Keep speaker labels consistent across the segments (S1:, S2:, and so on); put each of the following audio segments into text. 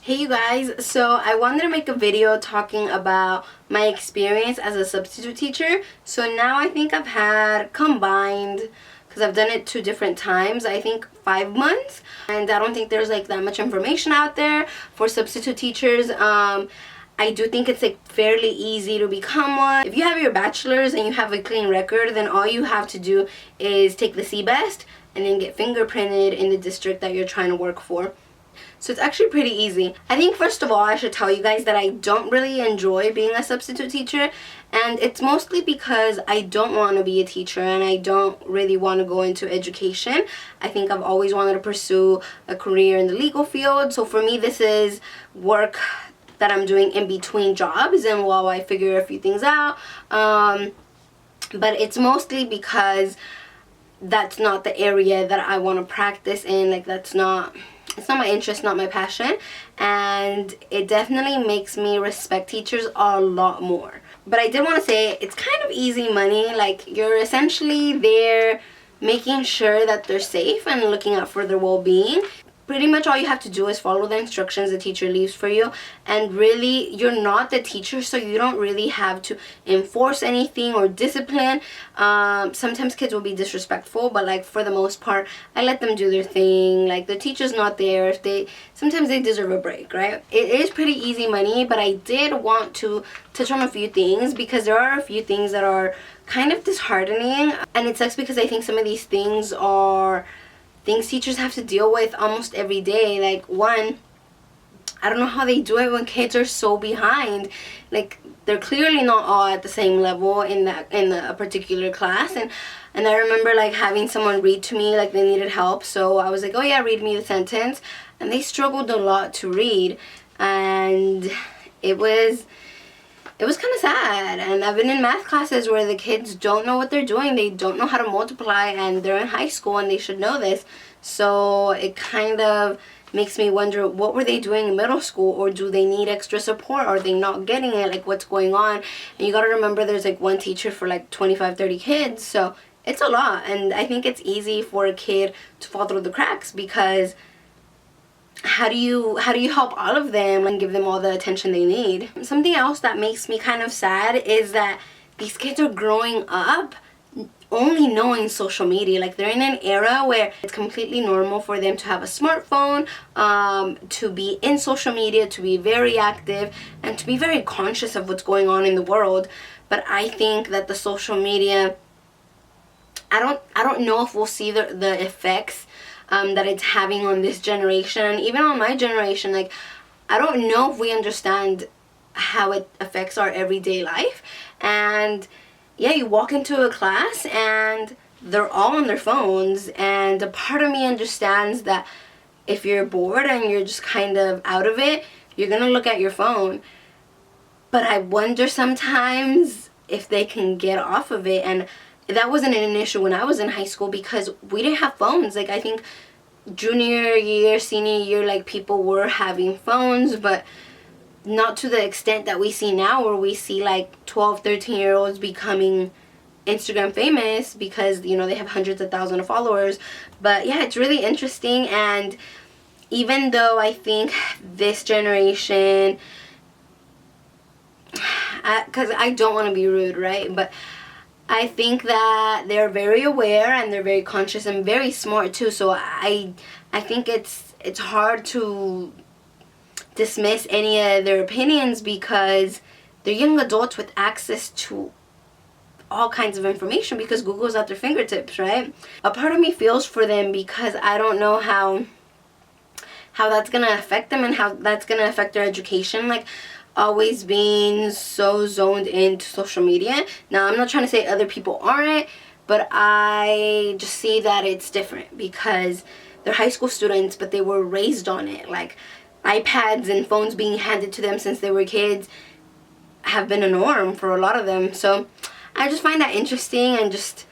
S1: Hey you guys, so I wanted to make a video talking about my experience as a substitute teacher. So now I think I've had combined, because I've done it 2 different times, I think 5 months, and I don't think there's like that much information out there for substitute teachers. I do think it's like fairly easy to become one. If you have your bachelor's and you have a clean record, then all you have to do is take the CBEST and then get fingerprinted in the district that you're trying to work for. So it's actually pretty easy. I think first of all I should tell you guys that I don't really enjoy being a substitute teacher, and it's mostly because I don't want to be a teacher and I don't really want to go into education. I think I've always wanted to pursue a career in the legal field, so for me this is work that I'm doing in between jobs and while I figure a few things out. But it's mostly because that's not the area that I want to practice in. Like it's not my interest, not my passion, and it definitely makes me respect teachers a lot more. But I did want to say it's kind of easy money. Like you're essentially there making sure that they're safe and looking out for their well-being. Pretty much all you have to do is follow the instructions the teacher leaves for you, and really you're not the teacher, so you don't really have to enforce anything or discipline. Sometimes kids will be disrespectful, but like for the most part I let them do their thing. Like the teacher's not there. If sometimes they deserve a break, right? It is pretty easy money, but I did want to touch on a few things because there are a few things that are kind of disheartening, and it sucks because I think some of these things are things teachers have to deal with almost every day. Like one, I don't know how they do it when kids are so behind. Like they're clearly not all at the same level in a particular class, and I remember like having someone read to me like they needed help, so I was like, oh yeah, read me the sentence, and they struggled a lot to read, and it was kind of sad. And I've been in math classes where the kids don't know what they're doing. They don't know how to multiply, and they're in high school and they should know this. So it kind of makes me wonder, what were they doing in middle school, or do they need extra support? Are they not getting it? Like what's going on? And you got to remember there's like one teacher for like 25-30 kids, so it's a lot. And I think it's easy for a kid to fall through the cracks because how do you help all of them and give them all the attention they need? Something else that makes me kind of sad is that these kids are growing up only knowing social media. Like they're in an era where it's completely normal for them to have a smartphone, to be in social media, to be very active, and to be very conscious of what's going on in the world. But I think that the social media, I don't know if we'll see the effects that it's having on this generation, and even on my generation. Like I don't know if we understand how it affects our everyday life. And yeah, you walk into a class and they're all on their phones, and a part of me understands that if you're bored and you're just kind of out of it, you're gonna look at your phone. But I wonder sometimes if they can get off of it. And that wasn't an issue when I was in high school because we didn't have phones. Like I think junior year, senior year, like people were having phones, but not to the extent that we see now, where we see like 12-13-year-olds becoming Instagram famous because, you know, they have hundreds of thousands of followers. But yeah, it's really interesting. And even though I think this generation, because I don't want to be rude, right, but I think that they're very aware and they're very conscious and very smart too. So I think it's hard to dismiss any of their opinions because they're young adults with access to all kinds of information because Google's at their fingertips, right? A part of me feels for them because I don't know how that's gonna affect them and how that's gonna affect their education. Like always being so zoned into social media. Now I'm not trying to say other people aren't, but I just see that it's different because they're high school students, but they were raised on it. Like iPads and phones being handed to them since they were kids have been a norm for a lot of them. So I just find that interesting, and just,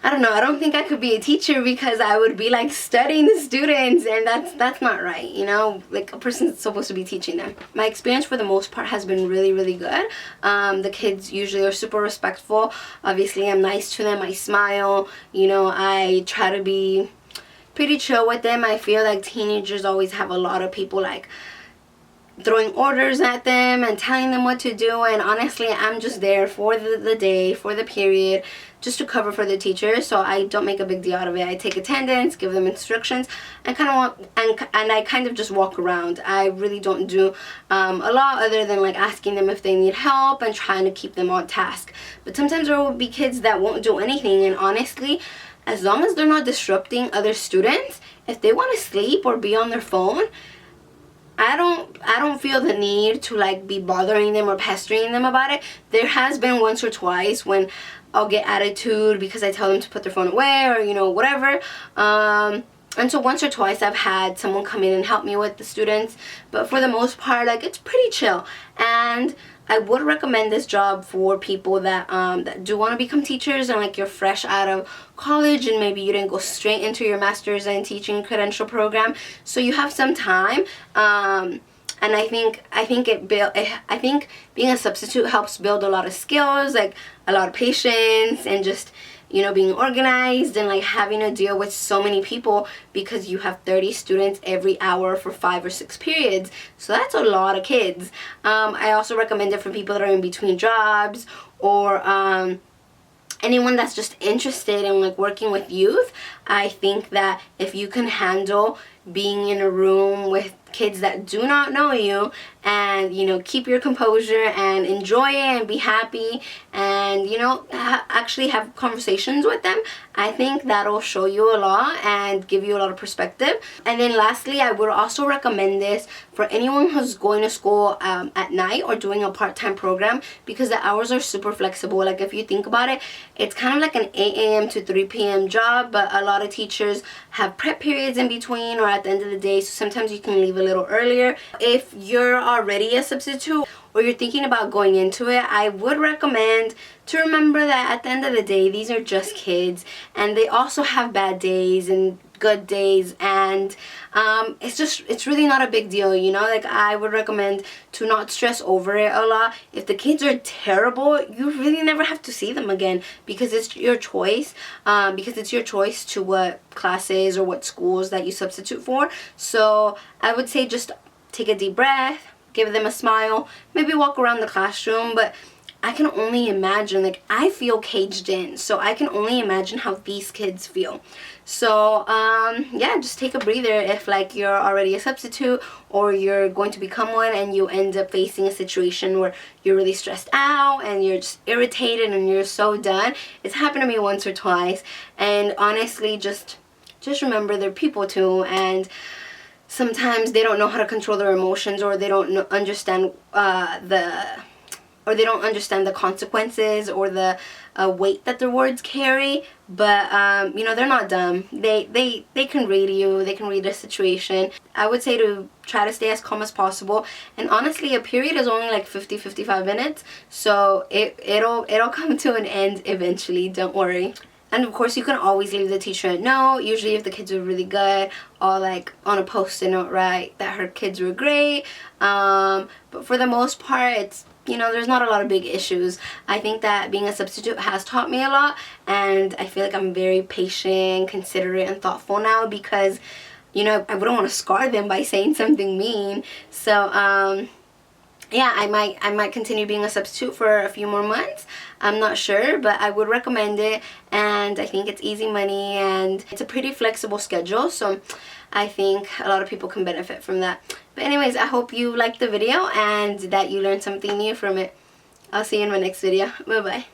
S1: I don't know, I don't think I could be a teacher because I would be like studying the students, and that's not right, you know? Like a person's supposed to be teaching them. My experience for the most part has been really, really good. The kids usually are super respectful. Obviously I'm nice to them, I smile, you know, I try to be pretty chill with them. I feel like teenagers always have a lot of people like throwing orders at them and telling them what to do. And honestly, I'm just there for the day, for the period, just to cover for the teacher. So I don't make a big deal out of it. I take attendance, give them instructions, and kind of walk, and I kind of just walk around. I really don't do a lot other than like asking them if they need help and trying to keep them on task. But sometimes there will be kids that won't do anything, and honestly, as long as they're not disrupting other students, if they want to sleep or be on their phone, I don't feel the need to like be bothering them or pestering them about it. There has been once or twice when I'll get attitude because I tell them to put their phone away, or you know, whatever. And so once or twice I've had someone come in and help me with the students, but for the most part, like, it's pretty chill. And I would recommend this job for people that that do want to become teachers, and like you're fresh out of college and maybe you didn't go straight into your master's in teaching credential program, so you have some time. And I think being a substitute helps build a lot of skills, like a lot of patience, and just, you know, being organized, and like having to deal with so many people because you have 30 students every hour for 5 or 6 periods. So that's a lot of kids. I also recommend it for people that are in between jobs, or anyone that's just interested in like working with youth. I think that if you can handle being in a room with kids that do not know you, and you know, keep your composure and enjoy it and be happy, and you know, actually have conversations with them, I think that'll show you a lot and give you a lot of perspective. And then lastly, I would also recommend this for anyone who's going to school at night or doing a part-time program, because the hours are super flexible. Like, if you think about it, it's kind of like an 8 a.m. to 3 p.m. job, but a lot of teachers have prep periods in between or at the end of the day, so sometimes you can leave a little earlier. If you're already a substitute or you're thinking about going into it, I would recommend to remember that at the end of the day, these are just kids, and they also have bad days and good days, and it's really not a big deal, you know. Like, I would recommend to not stress over it a lot. If the kids are terrible, you really never have to see them again, because it's your choice, to what classes or what schools that you substitute for. So I would say just take a deep breath, give them a smile, maybe walk around the classroom. But I can only imagine, like, I feel caged in, so I can only imagine how these kids feel. So yeah, just take a breather if like you're already a substitute or you're going to become one, and you end up facing a situation where you're really stressed out and you're just irritated and you're so done. It's happened to me once or twice, and honestly, just remember they're people too, and sometimes they don't know how to control their emotions, or they don't understand they don't understand the consequences or the weight that their words carry. But you know, they're not dumb. They can read you. They can read the situation. I would say to try to stay as calm as possible. And honestly, a period is only like 50-55 minutes, so it'll come to an end eventually. Don't worry. And of course, you can always leave the teacher a note. Usually if the kids are really good, I'll like on a post-it note write that her kids were great. But for the most part, it's, you know, there's not a lot of big issues. I think that being a substitute has taught me a lot, and I feel like I'm very patient, considerate, and thoughtful now, because, you know, I wouldn't want to scar them by saying something mean. So yeah, I might continue being a substitute for a few more months. I'm not sure, but I would recommend it, and I think it's easy money and it's a pretty flexible schedule, so I think a lot of people can benefit from that. But anyways, I hope you liked the video and that you learned something new from it. I'll see you in my next video. Bye bye.